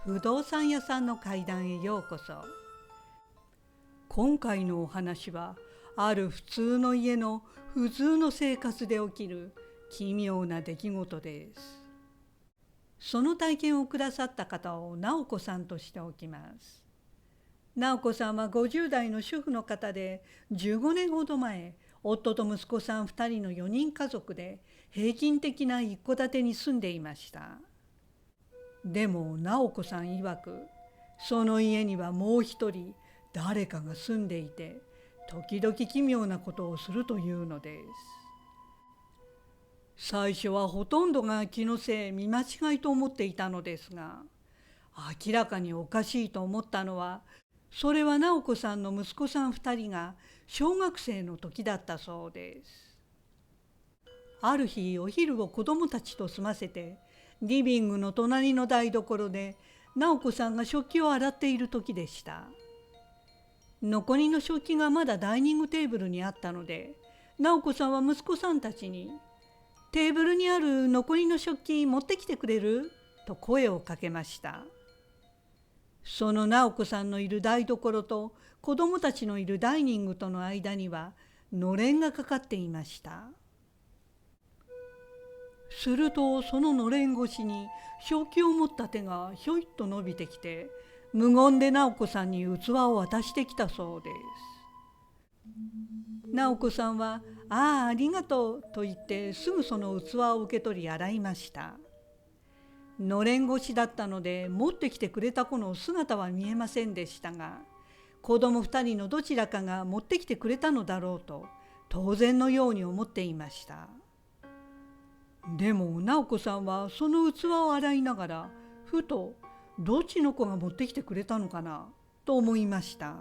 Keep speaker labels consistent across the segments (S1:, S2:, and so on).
S1: 不動産屋さんの怪談へようこそ。今回のお話は、ある普通の家の普通の生活で起きる奇妙な出来事です。その体験をくださった方を直子さんとしておきます。直子さんは50代の主婦の方で、15年ほど前、夫と息子さん2人の4人家族で平均的な一戸建てに住んでいました。でも直子さん曰く、その家にはもう一人誰かが住んでいて、時々奇妙なことをするというのです。最初はほとんどが気のせい、見間違いと思っていたのですが、明らかにおかしいと思ったのは、それは直子さんの息子さん2人が小学生の時だったそうです。ある日、お昼を子供たちと済ませて、リビングの隣の台所で直子さんが食器を洗っている時でした。残りの食器がまだダイニングテーブルにあったので、直子さんは息子さんたちに「テーブルにある残りの食器持ってきてくれる?」と声をかけました。その直子さんのいる台所と子供たちのいるダイニングとの間にはのれんがかかっていました。するとそののれん越しに食器を持った手がひょいっと伸びてきて、無言で直子さんに器を渡してきたそうです。直子さんは「ああ、ありがとう」と言ってすぐその器を受け取り洗いました。のれん越しだったので持ってきてくれた子の姿は見えませんでしたが、子供2人のどちらかが持ってきてくれたのだろうと当然のように思っていました。でも直子さんはその器を洗いながら、ふとどっちの子が持ってきてくれたのかなと思いました。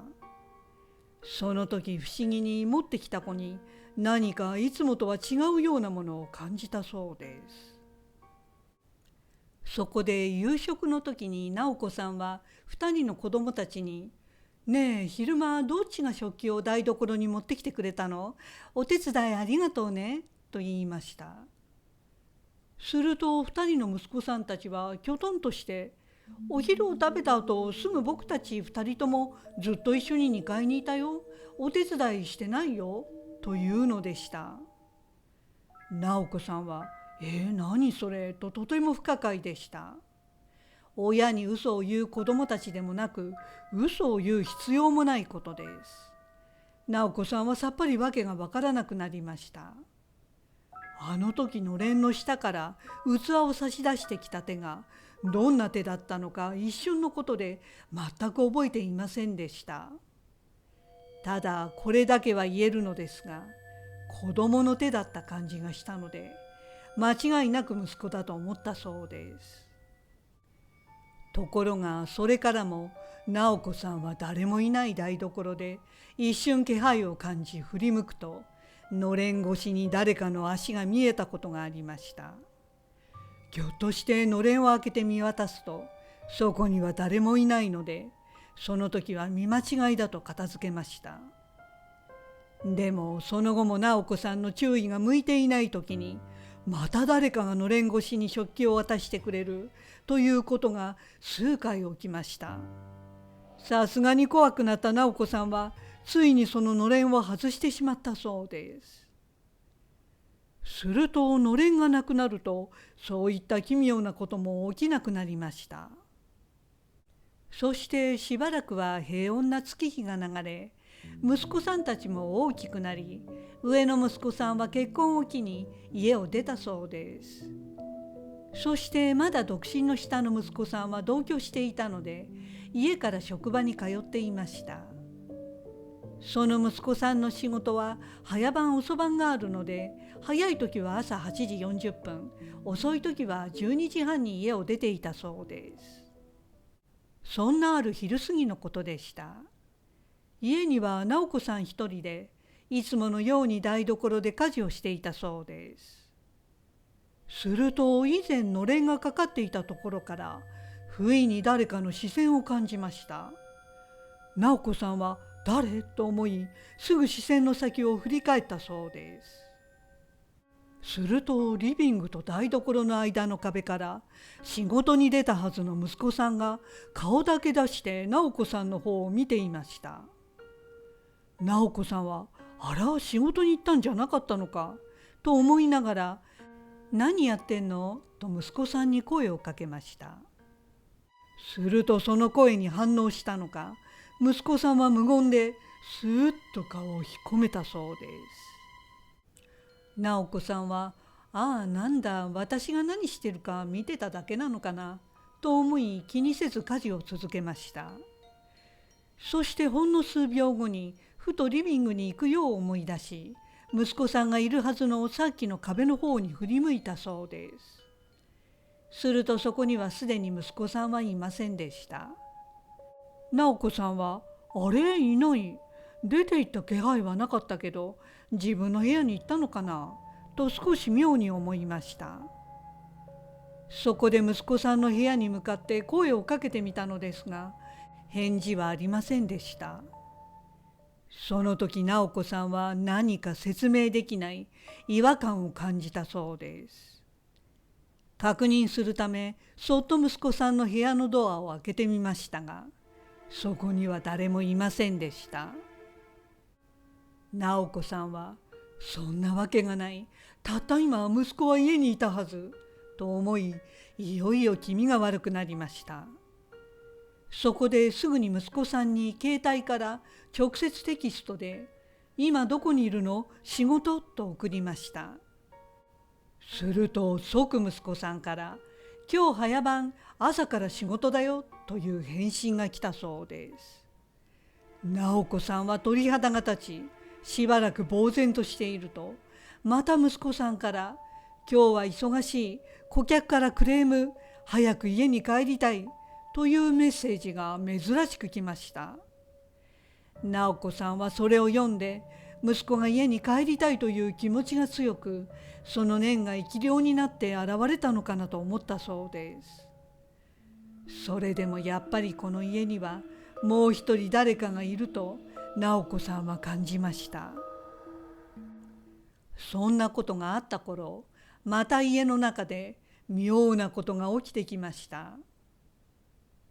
S1: その時不思議に持ってきた子に何かいつもとは違うようなものを感じたそうです。そこで夕食の時に直子さんは2人の子供たちに「ねえ、昼間どっちが食器を台所に持ってきてくれたの？お手伝いありがとうね」と言いました。すると2人の息子さんたちはきょとんとして「お昼を食べた後すぐ僕たち2人ともずっと一緒に2階にいたよ。お手伝いしてないよ」というのでした。直子さんは「何それ」ととても不可解でした。親に嘘を言う子供たちでもなく、嘘を言う必要もないことです。直子さんはさっぱりわけがわからなくなりました。あの時のれんの下から器を差し出してきた手がどんな手だったのか一瞬のことで全く覚えていませんでした。ただこれだけは言えるのですが、子供の手だった感じがしたので、間違いなく息子だと思ったそうです。ところがそれからも直子さんは誰もいない台所で一瞬気配を感じ振り向くと、のれん越しに誰かの足が見えたことがありました。ぎょっとしてのれんを開けて見渡すと、そこには誰もいないので、その時は見間違いだと片付けました。でもその後も直子さんの注意が向いていない時に、また誰かがのれん越しに食器を渡してくれるということが数回起きました。さすがに怖くなった直子さんはついにそののれんを外してしまったそうです。するとのれんがなくなると、そういった奇妙なことも起きなくなりました。そしてしばらくは平穏な月日が流れ、息子さんたちも大きくなり、上の息子さんは結婚を機に家を出たそうです。そしてまだ独身の下の息子さんは同居していたので、家から職場に通っていました。その息子さんの仕事は早番遅番があるので、早い時は朝8時40分、遅い時は12時半に家を出ていたそうです。そんなある昼過ぎのことでした。家には直子さん一人で、いつものように台所で家事をしていたそうです。すると以前のれんがかかっていたところから不意に誰かの視線を感じました。直子さんは誰と思い、すぐ視線の先を振り返ったそうです。するとリビングと台所の間の壁から仕事に出たはずの息子さんが顔だけ出して直子さんの方を見ていました。直子さんはあら仕事に行ったんじゃなかったのかと思いながら何やってんのと息子さんに声をかけました。するとその声に反応したのか息子さんは無言でスーッと顔を引っ込めたそうです。直子さんはああなんだ私が何してるか見てただけなのかなと思い気にせず家事を続けました。そしてほんの数秒後にふとリビングに行くよう思い出し息子さんがいるはずのさっきの壁の方に振り向いたそうです。するとそこにはすでに息子さんはいませんでした。直子さんはあれいない、出て行った気配はなかったけど自分の部屋に行ったのかなと少し妙に思いました。そこで息子さんの部屋に向かって声をかけてみたのですが返事はありませんでした。その時直子さんは何か説明できない違和感を感じたそうです。確認するためそっと息子さんの部屋のドアを開けてみましたがそこには誰もいませんでした。直子さんはそんなわけがない、たった今息子は家にいたはずと思いいよいよ気味が悪くなりました。そこですぐに息子さんに携帯から直接テキストで今どこにいるの仕事と送りました。すると即息子さんから今日早番朝から仕事だよという返信が来たそうです。直子さんは鳥肌が立ちしばらく呆然としているとまた息子さんから今日は忙しい、顧客からクレーム、早く家に帰りたいというメッセージが珍しく来ました。直子さんはそれを読んで息子が家に帰りたいという気持ちが強くその念が生き量になって現れたのかなと思ったそうです。それでもやっぱりこの家にはもう一人誰かがいると直子さんは感じました。そんなことがあった頃また家の中で妙なことが起きてきました。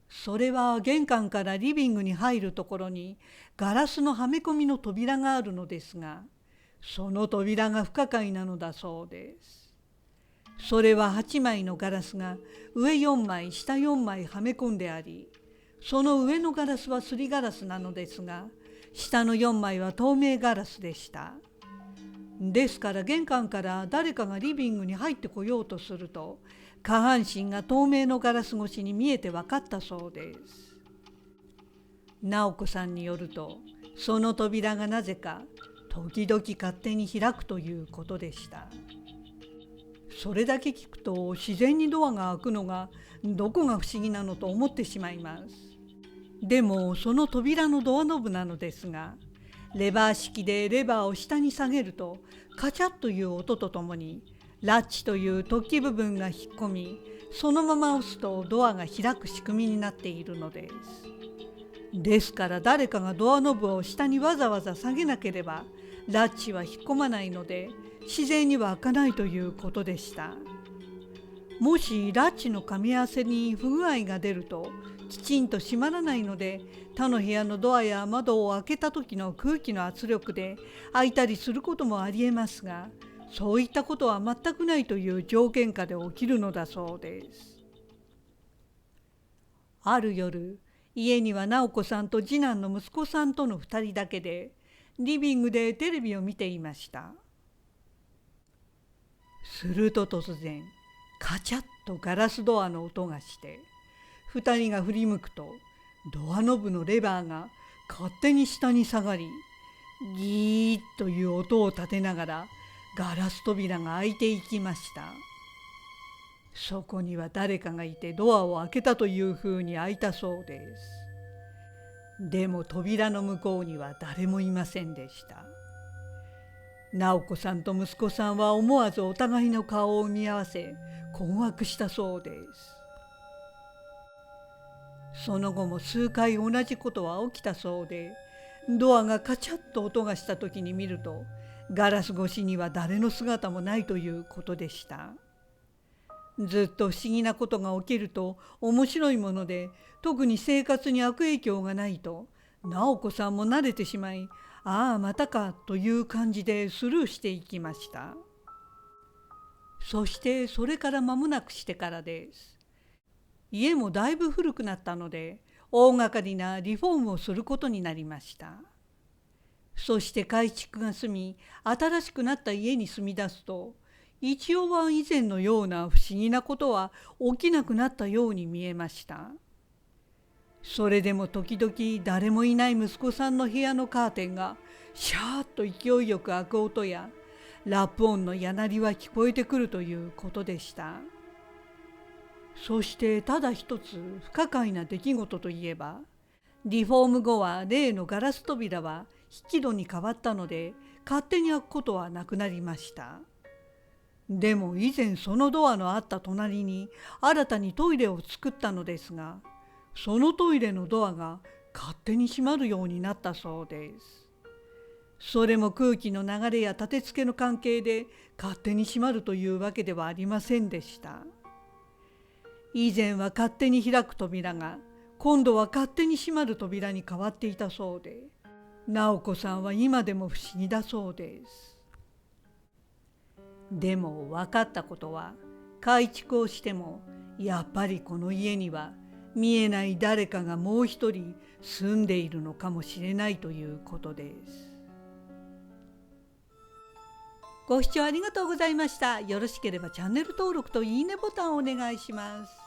S1: それは玄関からリビングに入るところにガラスのはめ込みの扉があるのですがその扉が不可解なのだそうです。それは8枚のガラスが上4枚下4枚はめ込んでありその上のガラスはすりガラスなのですが下の4枚は透明ガラスでした。ですから玄関から誰かがリビングに入ってこようとすると下半身が透明のガラス越しに見えて分かったそうです。直子さんによるとその扉がなぜか時々勝手に開くということでした。それだけ聞くと自然にドアが開くのがどこが不思議なのと思ってしまいます。でもその扉のドアノブなのですがレバー式でレバーを下に下げるとカチャッという音とともにラッチという突起部分が引っ込みそのまま押すとドアが開く仕組みになっているのです。ですから誰かがドアノブを下にわざわざ下げなければラッチは引っ込まないので自然には開かないということでした。もしラッチの噛み合わせに不具合が出るときちんと閉まらないので他の部屋のドアや窓を開けた時の空気の圧力で開いたりすることもありえますがそういったことは全くないという条件下で起きるのだそうです。ある夜家には直子さんと次男の息子さんとの2人だけでリビングでテレビを見ていました。すると突然カチャッとガラスドアの音がして2人が振り向くとドアノブのレバーが勝手に下に下がりギーッという音を立てながらガラス扉が開いていきました。そこには誰かがいてドアを開けたというふうに開いたそうです。でも扉の向こうには誰もいませんでした。直子さんと息子さんは思わずお互いの顔を見合わせ困惑したそうです。その後も数回同じことは起きたそうでドアがカチャッと音がした時に見るとガラス越しには誰の姿もないということでした。ずっと不思議なことが起きると面白いもので、特に生活に悪影響がないと直子さんも慣れてしまい、ああまたかという感じでスルーしていきました。そしてそれから間もなくしてからです。家もだいぶ古くなったので、大掛かりなリフォームをすることになりました。そして改築が済み、新しくなった家に住み出すと、一応は以前のような不思議なことは起きなくなったように見えました。それでも時々誰もいない息子さんの部屋のカーテンがシャーッと勢いよく開く音や、ラップ音のやなりは聞こえてくるということでした。そしてただ一つ不可解な出来事といえば、リフォーム後は例のガラス扉は引き戸に変わったので、勝手に開くことはなくなりました。でも以前そのドアのあった隣に新たにトイレを作ったのですが、そのトイレのドアが勝手に閉まるようになったそうです。それも空気の流れや立て付けの関係で勝手に閉まるというわけではありませんでした。以前は勝手に開く扉が今度は勝手に閉まる扉に変わっていたそうで、直子さんは今でも不思議だそうです。でも分かったことは、改築をしてもやっぱりこの家には見えない誰かがもう一人住んでいるのかもしれないということです。ご視聴ありがとうございました。よろしければチャンネル登録といいねボタンをお願いします。